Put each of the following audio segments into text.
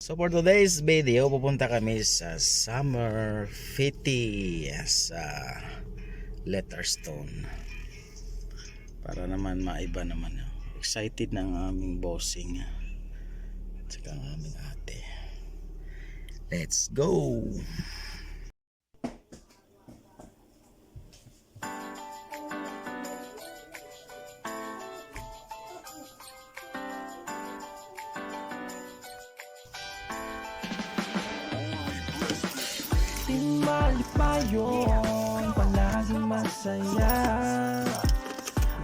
So for today's video, pupunta kami sa Summer City sa Letterstone para naman maiba naman. Excited na ang aming bossing at saka ang aming ate. Let's go! Malipayon, palaging masaya.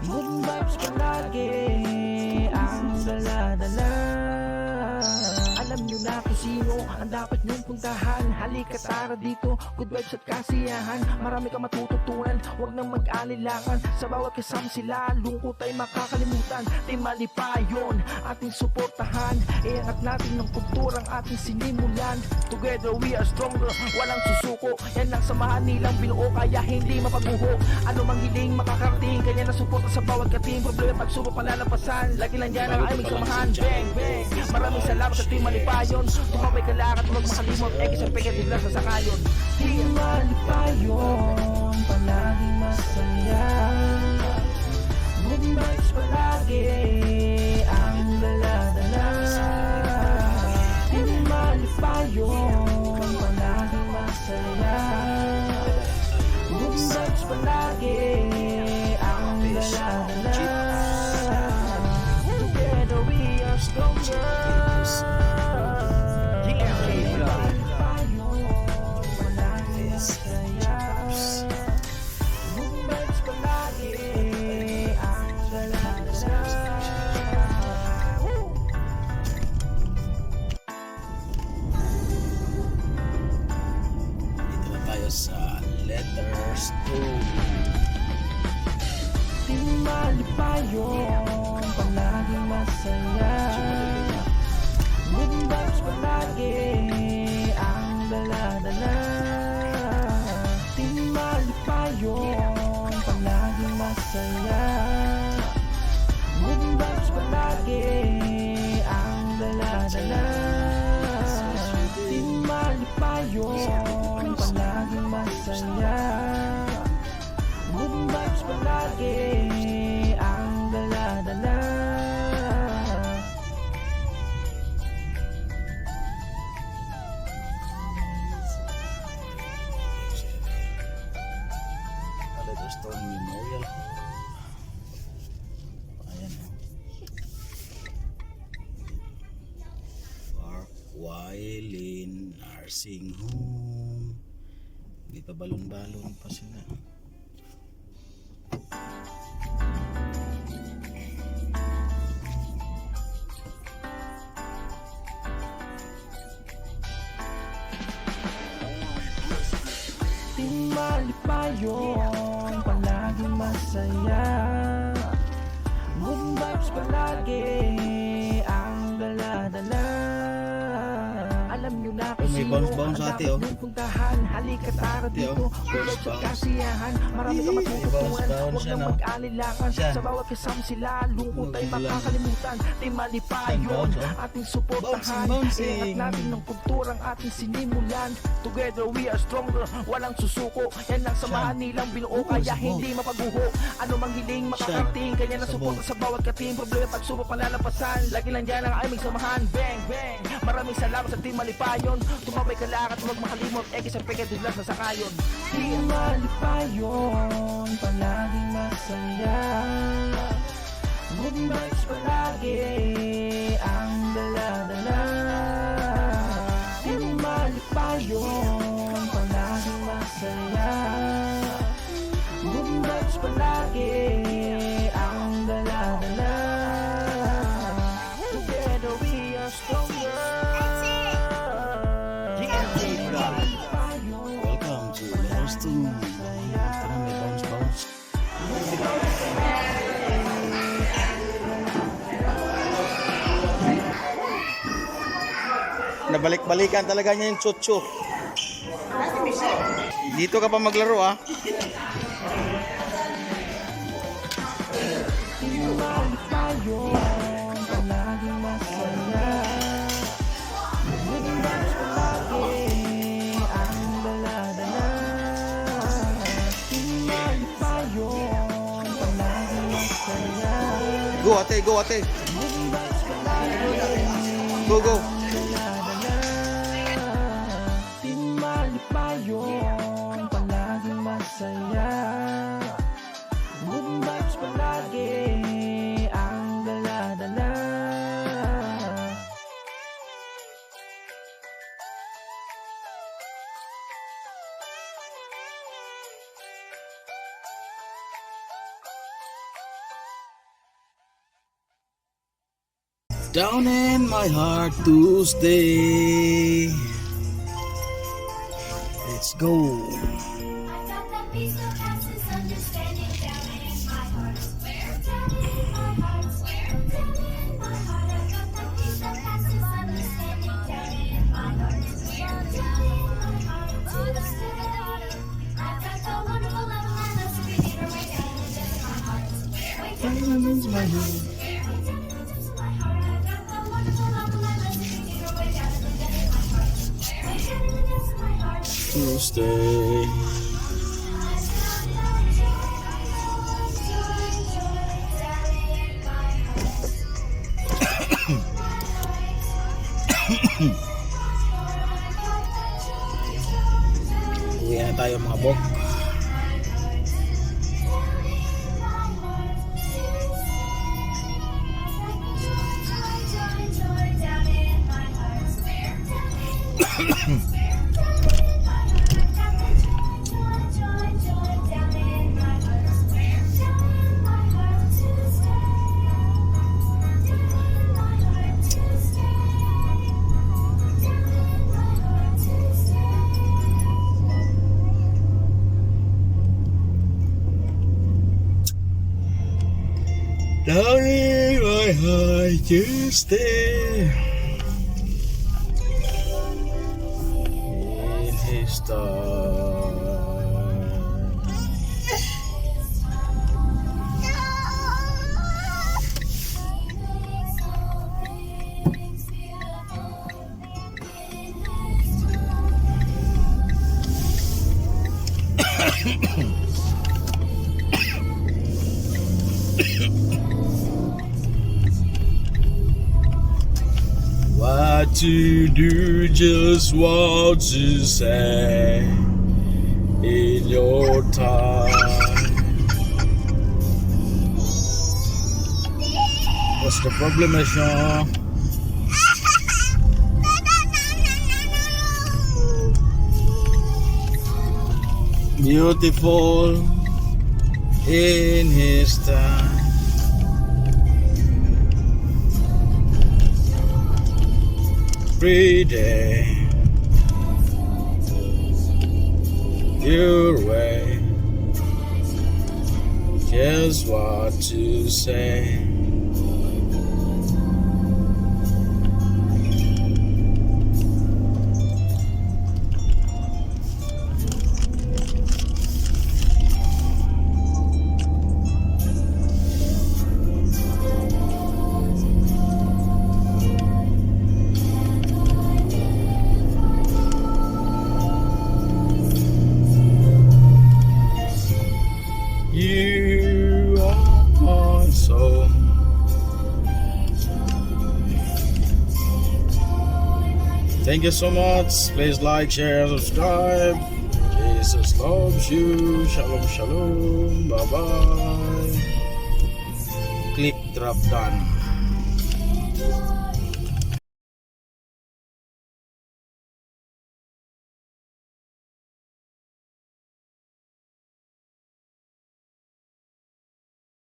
Good vibes palagi ang dala-dala. Alam nyo na kung sino ang dapat nyong puntahan. Halika tara dito, good vibes at kasiyahan. Marami kang matututunan, huwag nang mag-alilangan. Sa bawat kasama sila, lungkot ay makakalimutan. Team Malipayon, ating suportahan. Iangat natin ng kulturang ating sinimulan. Together we are stronger, walang susuko. Yan ang samahan nilang binuo, kaya hindi mapaguho. Ano mang hiling makakarating, kanya na suporta sa bawat kating. Problema pagsubok palalampasan, lagi lang yan ang aming samahan. Bang bang, maraming salamat sa Team Malipayon. Tumabay ka lahat, huwag makalimot, sa pegat bigla sa sakayon. Team Malipayon, palaging masaya. Good vibes palagi ang dala-dala. Team Malipayon, palaging masaya. Good vibes palagi ang dala-dala. Together we are stronger. Sa Letterstone. Team Malipayon, palaging masaya. Good vibes palagi ang dala-dala. Team Malipayon, palaging masaya. Good vibes palagi ang dala-dala. Team Malipayon, palaging masaya. Good vibes palagi ang dala-dala. Letterstone Memorial. Ayan. Park Wailin Nursing Home. Hindi pa balon-balon pa sila. Team Malipayon, palaging masaya. Good vibes palagi ang dala-dala. Alam nyo na kung May sino bounce-bounce ang ate, dapat oh. nyong puntahan. Halika tara dito, tulad sa kasiyahan. Marami kang matututunan, huwag nang mag-alilangan. Sa bawat kasama sila, lungkot ay makakalimutan. Team Malipayon, ating suportahan. Iangat natin ng kulturang ating sinimulan. Together we are stronger, walang susuko. Yan ang samahan nilang binuo, kaya hindi mapaguho. Ano mang hiling makakarating, kanya na suporta sa bawat kating. Problema pagsubok palalampasan, lagi lang yan ang aming samahan. Bang bang, maraming salamat sa Team Malipayon. Tumabay ka lahat, huwag makalimot, sa pegat bigla sa sakayon. Team Malipayon, palaging masaya. Good vibes palagi ang dala-dala. Team Malipayon, palaging masaya. Good vibes palagi ang dala-dala. Together we are stronger. Welcome to Letterstone. Ito na, may bounce-bounce. Nabalik-balikan talaga niya yung chuchu. Dito ka pa maglaro ah. Malipayon, palaging masaya. Go ate, go ate. Go, go. Di malipayong palaging masaya. Good vibes palagi ang dala-dala. Down in my heart to stay. Let's go. I got that peace that passes understanding down in my heart. Where down in my heart, where down in my heart. I got that peace that passes understanding down in my heart. Where down in my heart, to the bottom. I got the wonderful love and that's breathing right down into my heart. Where down into my heart. Where down into my heart. I got the wonderful love and that's breathing right down into my heart. Where down into my heart. To stay. Uwi na tayo mga bok. Down in my heart to stay. In his time. What to do, just what to say in your time. What's the problem, Sean? Beautiful in his time. Every day your way, just what to say. You are my soul. Thank you so much. Please like, share, subscribe. Jesus loves you. Shalom, shalom. Bye bye. Click drop down.